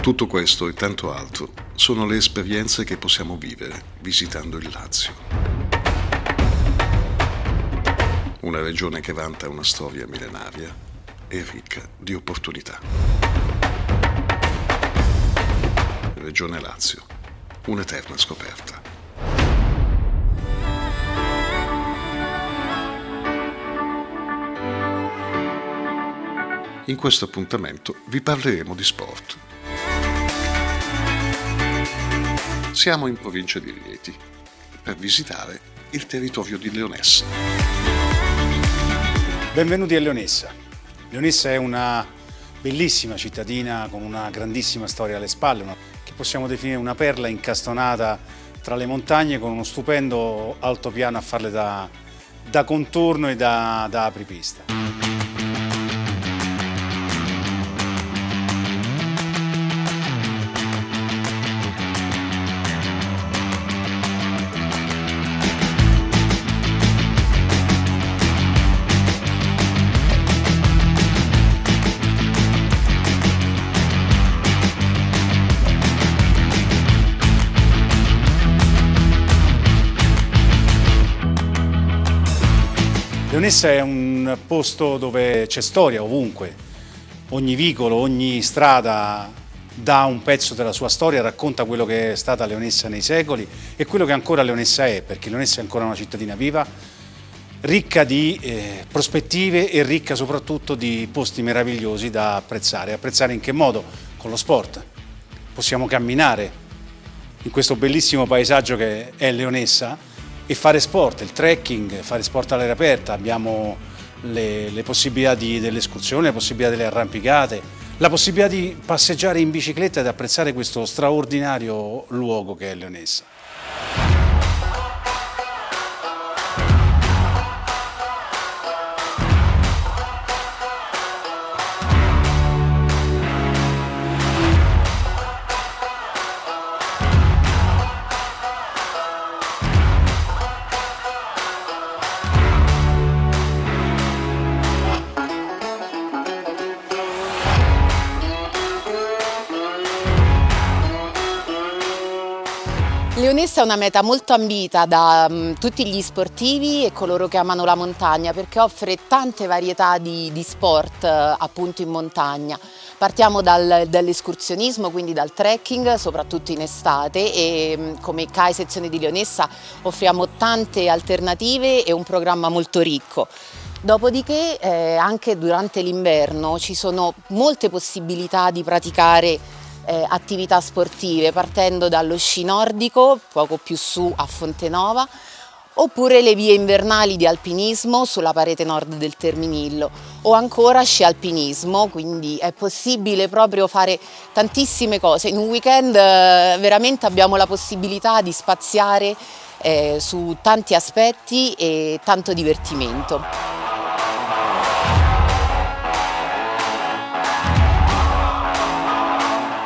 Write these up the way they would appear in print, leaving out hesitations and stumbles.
Tutto questo e tanto altro sono le esperienze che possiamo vivere visitando il Lazio. Una regione che vanta una storia millenaria e ricca di opportunità. Regione Lazio, un'eterna scoperta. In questo appuntamento vi parleremo di sport. Siamo in provincia di Rieti per visitare il territorio di Leonessa. Benvenuti a Leonessa. Leonessa è una bellissima cittadina con una grandissima storia alle spalle, che possiamo definire una perla incastonata tra le montagne con uno stupendo altopiano a farle da contorno e da apripista. Leonessa è un posto dove c'è storia ovunque, ogni vicolo, ogni strada dà un pezzo della sua storia, racconta quello che è stata Leonessa nei secoli e quello che ancora Leonessa è, perché Leonessa è ancora una cittadina viva, ricca di prospettive e ricca soprattutto di posti meravigliosi da apprezzare. Apprezzare in che modo? Con lo sport. Possiamo camminare in questo bellissimo paesaggio che è Leonessa e fare sport, il trekking, fare sport all'aria aperta. Abbiamo le possibilità delle escursioni, le possibilità delle arrampicate, la possibilità di passeggiare in bicicletta ed apprezzare questo straordinario luogo che è Leonessa. Leonessa è una meta molto ambita da tutti gli sportivi e coloro che amano la montagna, perché offre tante varietà di sport appunto in montagna. Partiamo dall'escursionismo, quindi dal trekking, soprattutto in estate, e come CAI sezione di Leonessa offriamo tante alternative e un programma molto ricco. Dopodiché anche durante l'inverno ci sono molte possibilità di praticare attività sportive, partendo dallo sci nordico, poco più su a Fontenova, oppure le vie invernali di alpinismo sulla parete nord del Terminillo, o ancora sci alpinismo, quindi è possibile proprio fare tantissime cose. In un weekend veramente abbiamo la possibilità di spaziare su tanti aspetti e tanto divertimento.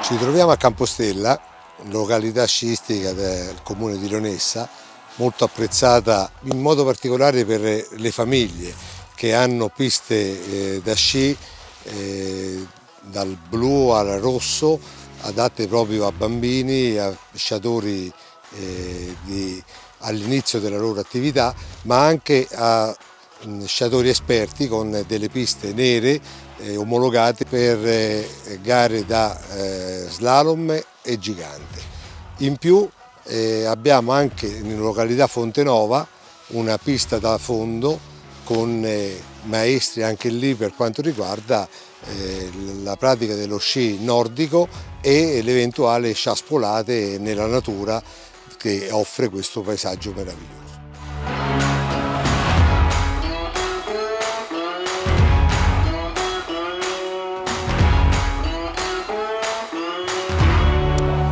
Ci troviamo a Campostella, località sciistica del comune di Leonessa, molto apprezzata in modo particolare per le famiglie che hanno piste da sci dal blu al rosso, adatte proprio a bambini, a sciatori all'inizio della loro attività, ma anche a sciatori esperti con delle piste nere omologate per gare da slalom e gigante. In più abbiamo anche in località Fontenova una pista da fondo con maestri anche lì per quanto riguarda la pratica dello sci nordico e l'eventuale sciaspolate nella natura che offre questo paesaggio meraviglioso.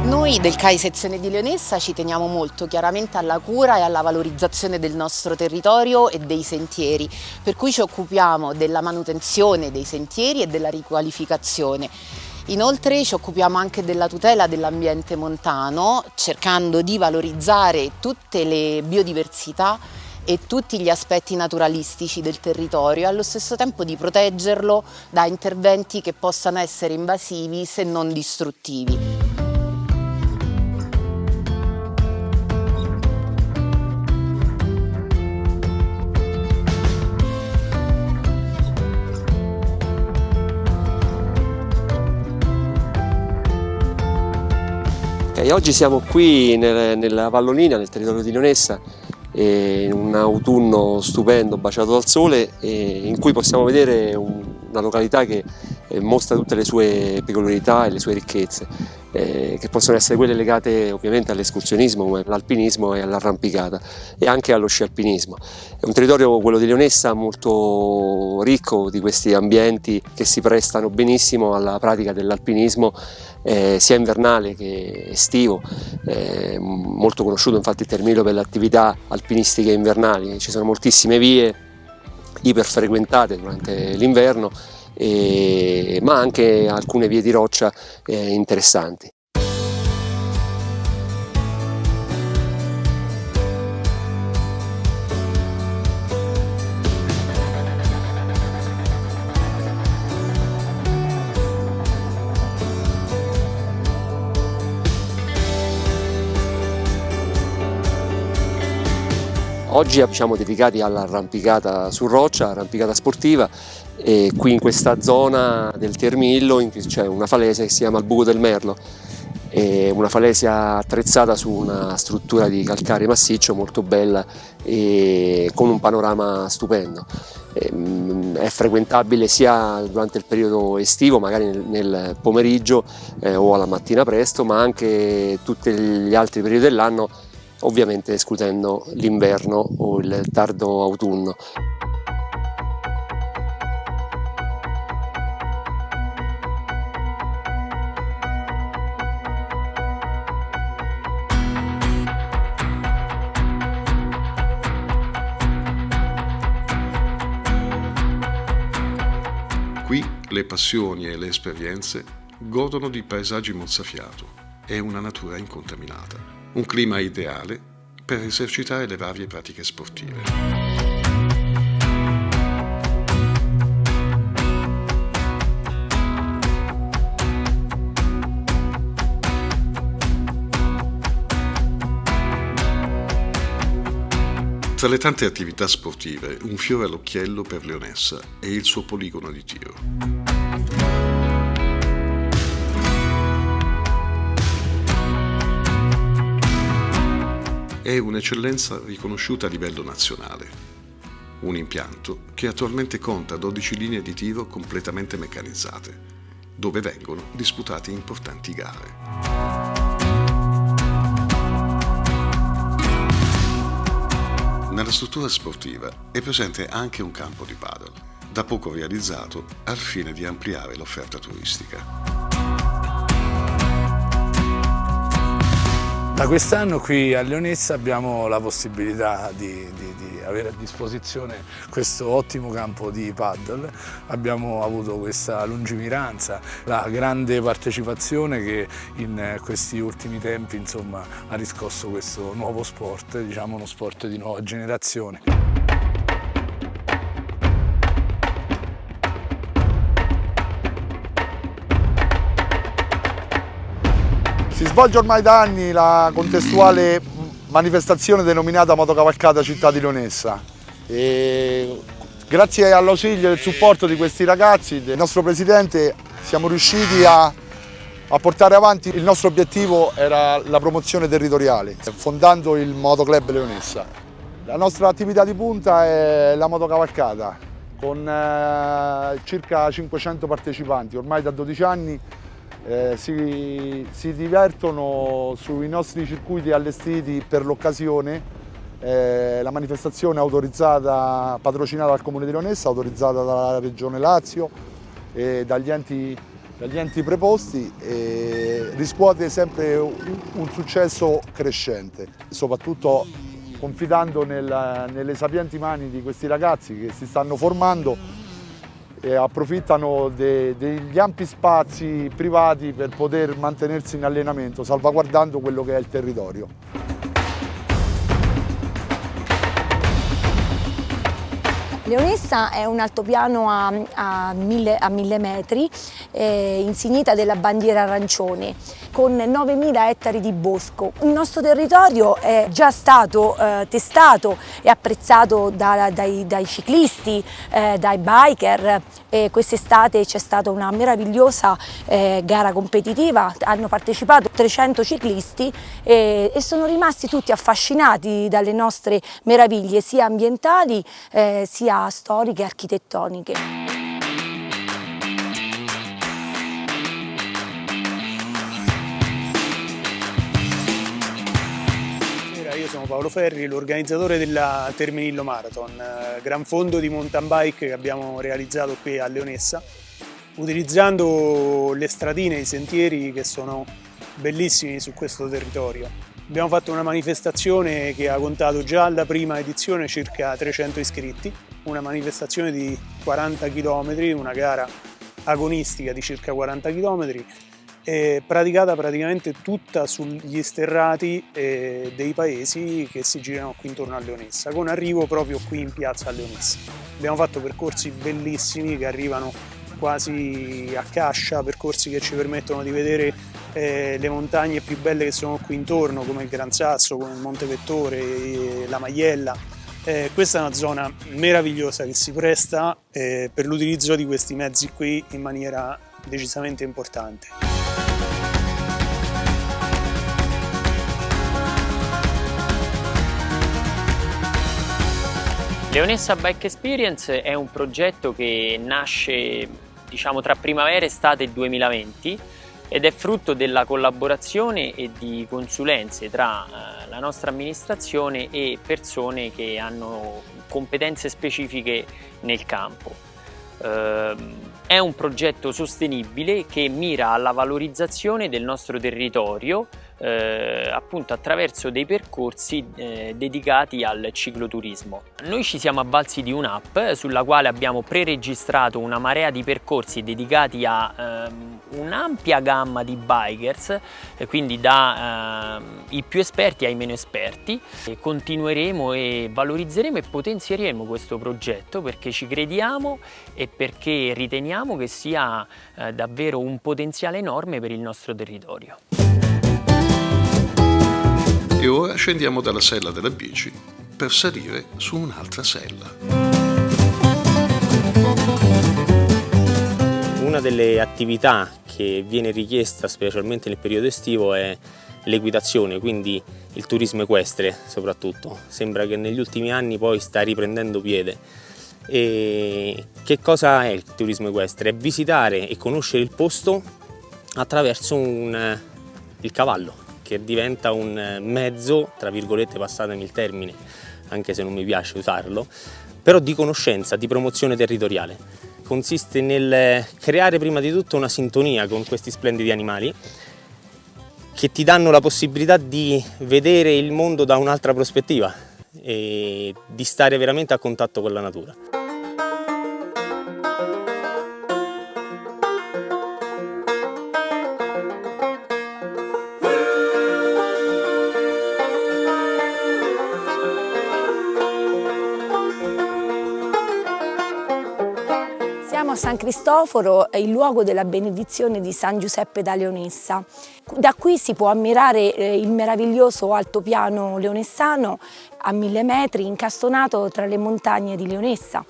Noi del CAI sezione di Leonessa ci teniamo molto chiaramente alla cura e alla valorizzazione del nostro territorio e dei sentieri, per cui ci occupiamo della manutenzione dei sentieri e della riqualificazione. Inoltre ci occupiamo anche della tutela dell'ambiente montano, cercando di valorizzare tutte le biodiversità e tutti gli aspetti naturalistici del territorio e allo stesso tempo di proteggerlo da interventi che possano essere invasivi se non distruttivi. Oggi siamo qui nella Vallonina, nel territorio di Leonessa, in un autunno stupendo, baciato dal sole, in cui possiamo vedere una località che mostra tutte le sue peculiarità e le sue ricchezze, che possono essere quelle legate ovviamente all'escursionismo, come all'alpinismo e all'arrampicata, e anche allo sci alpinismo. È un territorio, quello di Leonessa, molto ricco di questi ambienti che si prestano benissimo alla pratica dell'alpinismo, sia invernale che estivo, molto conosciuto infatti il Termilo per le attività alpinistiche invernali. Ci sono moltissime vie iperfrequentate durante l'inverno, ma anche alcune vie di roccia interessanti. Oggi siamo dedicati all'arrampicata su roccia, arrampicata sportiva, e qui in questa zona del Termillo c'è una falesia che si chiama il Buco del Merlo, è una falesia attrezzata su una struttura di calcare massiccio molto bella e con un panorama stupendo. È frequentabile sia durante il periodo estivo, magari nel pomeriggio o alla mattina presto, ma anche tutti gli altri periodi dell'anno, ovviamente escludendo l'inverno o il tardo autunno. Qui le passioni e le esperienze godono di paesaggi mozzafiato e una natura incontaminata. Un clima ideale per esercitare le varie pratiche sportive. Tra le tante attività sportive, un fiore all'occhiello per Leonessa è il suo poligono di tiro. È un'eccellenza riconosciuta a livello nazionale. Un impianto che attualmente conta 12 linee di tiro completamente meccanizzate, dove vengono disputate importanti gare. Nella struttura sportiva è presente anche un campo di padel, da poco realizzato al fine di ampliare l'offerta turistica. Da quest'anno qui a Leonessa abbiamo la possibilità di avere a disposizione questo ottimo campo di paddle. Abbiamo avuto questa lungimiranza, la grande partecipazione che in questi ultimi tempi ha riscosso questo nuovo sport, diciamo uno sport di nuova generazione. Si svolge ormai da anni la contestuale manifestazione denominata Motocavalcata Città di Leonessa. E grazie all'ausilio e al supporto di questi ragazzi, del nostro presidente, siamo riusciti a portare avanti il nostro obiettivo, era la promozione territoriale, fondando il Motoclub Leonessa. La nostra attività di punta è la motocavalcata, con circa 500 partecipanti, ormai da 12 anni. Si divertono sui nostri circuiti allestiti per l'occasione. La manifestazione è autorizzata, patrocinata dal Comune di Leonessa, autorizzata dalla Regione Lazio e dagli enti preposti, e riscuote sempre un successo crescente, soprattutto confidando nelle sapienti mani di questi ragazzi che si stanno formando e approfittano degli ampi spazi privati per poter mantenersi in allenamento, salvaguardando quello che è il territorio. Leonessa è un altopiano a 1000 metri, insignita della bandiera arancione, con 9.000 ettari di bosco. Il nostro territorio è già stato testato e apprezzato dai ciclisti, dai biker. Quest'estate c'è stata una meravigliosa gara competitiva, hanno partecipato 300 ciclisti e sono rimasti tutti affascinati dalle nostre meraviglie sia ambientali sia storiche e architettoniche. Io sono Paolo Ferri, l'organizzatore della Terminillo Marathon, gran fondo di mountain bike che abbiamo realizzato qui a Leonessa, utilizzando le stradine e i sentieri che sono bellissimi su questo territorio. Abbiamo fatto una manifestazione che ha contato già alla prima edizione circa 300 iscritti, una manifestazione di 40 km, una gara agonistica di circa 40 km, praticata praticamente tutta sugli sterrati dei paesi che si girano qui intorno a Leonessa, con arrivo proprio qui in piazza a Leonessa. Abbiamo fatto percorsi bellissimi che arrivano quasi a Cascia, percorsi che ci permettono di vedere le montagne più belle che sono qui intorno, come il Gran Sasso, come il Monte Vettore, la Maiella. Questa è una zona meravigliosa che si presta per l'utilizzo di questi mezzi qui in maniera decisamente importante. Leonessa Bike Experience è un progetto che nasce, diciamo, tra primavera e estate 2020 ed è frutto della collaborazione e di consulenze tra la nostra amministrazione e persone che hanno competenze specifiche nel campo. È un progetto sostenibile che mira alla valorizzazione del nostro territorio appunto attraverso dei percorsi dedicati al cicloturismo. Noi ci siamo avvalsi di un'app sulla quale abbiamo pre-registrato una marea di percorsi dedicati a un'ampia gamma di bikers, quindi dai più esperti ai meno esperti. E continueremo e valorizzeremo e potenzieremo questo progetto perché ci crediamo e perché riteniamo che sia davvero un potenziale enorme per il nostro territorio. E ora scendiamo dalla sella della bici per salire su un'altra sella. Una delle attività che viene richiesta specialmente nel periodo estivo è l'equitazione, quindi il turismo equestre soprattutto. Sembra che negli ultimi anni poi sta riprendendo piede. E che cosa è il turismo equestre? È visitare e conoscere il posto attraverso il cavallo, che diventa un mezzo, tra virgolette, passatemi il termine, anche se non mi piace usarlo, però di conoscenza, di promozione territoriale. Consiste nel creare prima di tutto una sintonia con questi splendidi animali che ti danno la possibilità di vedere il mondo da un'altra prospettiva e di stare veramente a contatto con la natura. Siamo a San Cristoforo, è il luogo della benedizione di San Giuseppe da Leonessa. Da qui si può ammirare il meraviglioso altopiano leonessano a 1000 metri, incastonato tra le montagne di Leonessa.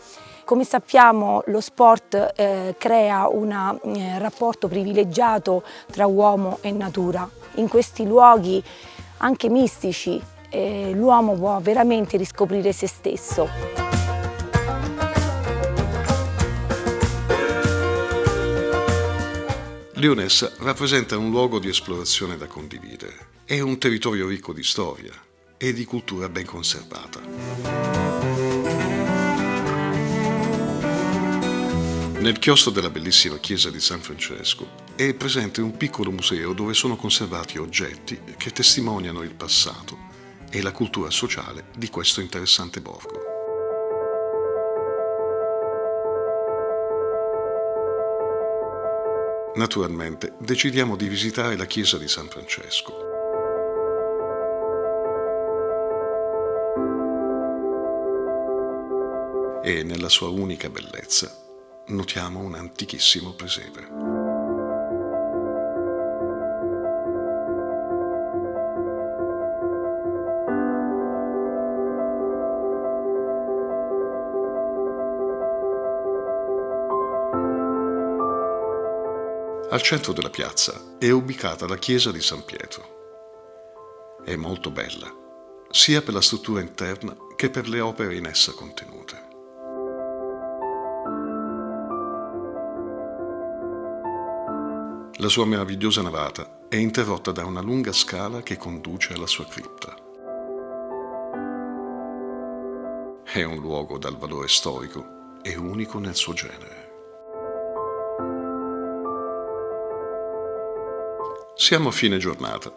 Come sappiamo, lo sport crea un rapporto privilegiato tra uomo e natura. In questi luoghi, anche mistici, l'uomo può veramente riscoprire se stesso. Leonessa rappresenta un luogo di esplorazione da condividere. È un territorio ricco di storia e di cultura ben conservata. Nel chiostro della bellissima chiesa di San Francesco è presente un piccolo museo dove sono conservati oggetti che testimoniano il passato e la cultura sociale di questo interessante borgo. Naturalmente decidiamo di visitare la chiesa di San Francesco. e nella sua unica bellezza notiamo un antichissimo presepe. Al centro della piazza è ubicata la chiesa di San Pietro. È molto bella, sia per la struttura interna che per le opere in essa contenute. La sua meravigliosa navata è interrotta da una lunga scala che conduce alla sua cripta. È un luogo dal valore storico e unico nel suo genere. Siamo a fine giornata,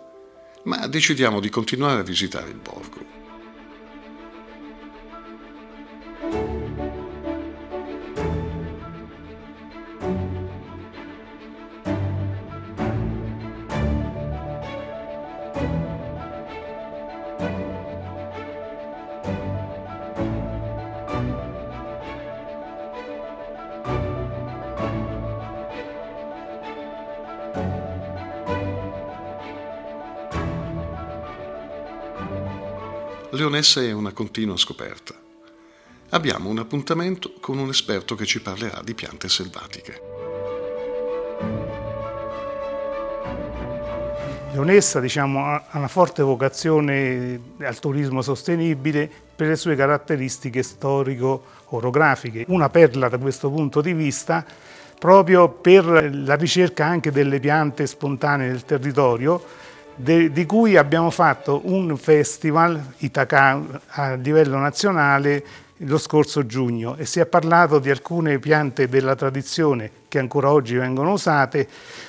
ma decidiamo di continuare a visitare il borgo. Leonessa è una continua scoperta. Abbiamo un appuntamento con un esperto che ci parlerà di piante selvatiche. Leonessa, ha una forte vocazione al turismo sostenibile per le sue caratteristiche storico-orografiche. Una perla da questo punto di vista, proprio per la ricerca anche delle piante spontanee del territorio, di cui abbiamo fatto un festival, Itaca, a livello nazionale lo scorso giugno, e si è parlato di alcune piante della tradizione che ancora oggi vengono usate,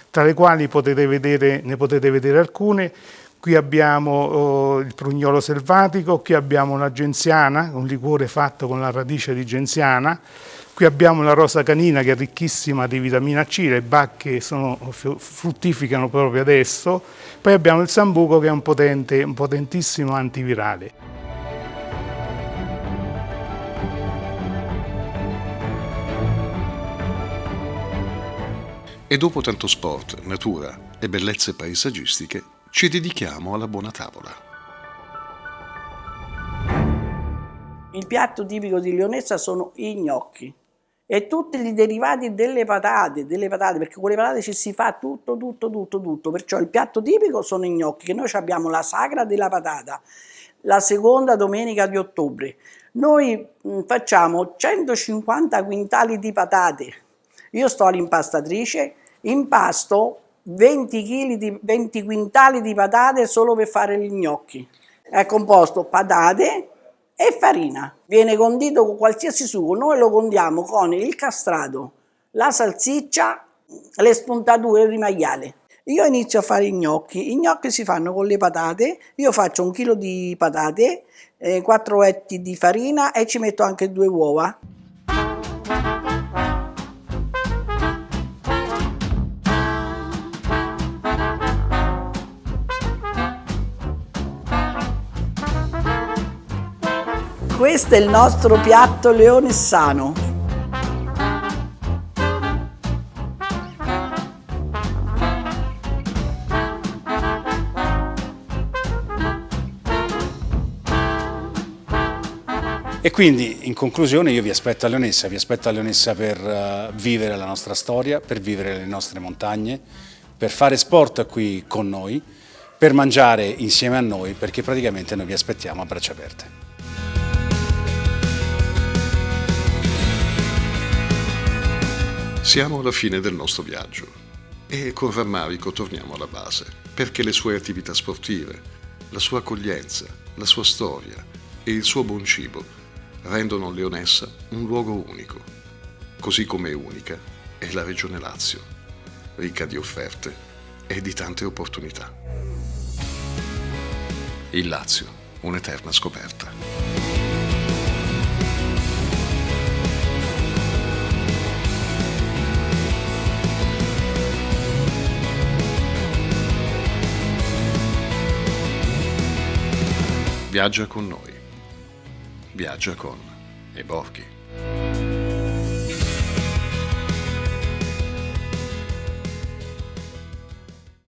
tra le quali ne potete vedere alcune. Qui abbiamo il prugnolo selvatico, qui abbiamo la genziana, un liquore fatto con la radice di genziana. Qui abbiamo la rosa canina che è ricchissima di vitamina C, le bacche fruttificano proprio adesso. Poi abbiamo il sambuco che è un potentissimo antivirale. E dopo tanto sport, natura e bellezze paesaggistiche, ci dedichiamo alla buona tavola. Il piatto tipico di Leonessa sono i gnocchi e tutti i derivati delle patate, perché con le patate ci si fa tutto. Perciò il piatto tipico sono i gnocchi, che noi abbiamo la sagra della patata, la seconda domenica di ottobre. Noi facciamo 150 quintali di patate. Io sto all'impastatrice, impasto 20 quintali di patate solo per fare gli gnocchi. È composto patate e farina. Viene condito con qualsiasi sugo. Noi lo condiamo con il castrato, la salsiccia, le spuntature di maiale. Io inizio a fare i gnocchi. I gnocchi si fanno con le patate. Io faccio 1 chilo di patate, 4 etti di farina e ci metto anche 2 uova. Questo è il nostro piatto leonessano. E quindi, in conclusione, io vi aspetto a Leonessa per vivere la nostra storia, per vivere le nostre montagne, per fare sport qui con noi, per mangiare insieme a noi, perché praticamente noi vi aspettiamo a braccia aperte. Siamo alla fine del nostro viaggio e con rammarico torniamo alla base, perché le sue attività sportive, la sua accoglienza, la sua storia e il suo buon cibo rendono Leonessa un luogo unico, così come unica è la Regione Lazio, ricca di offerte e di tante opportunità. Il Lazio, un'eterna scoperta. Viaggia con noi. Viaggia con Borghi. Roma.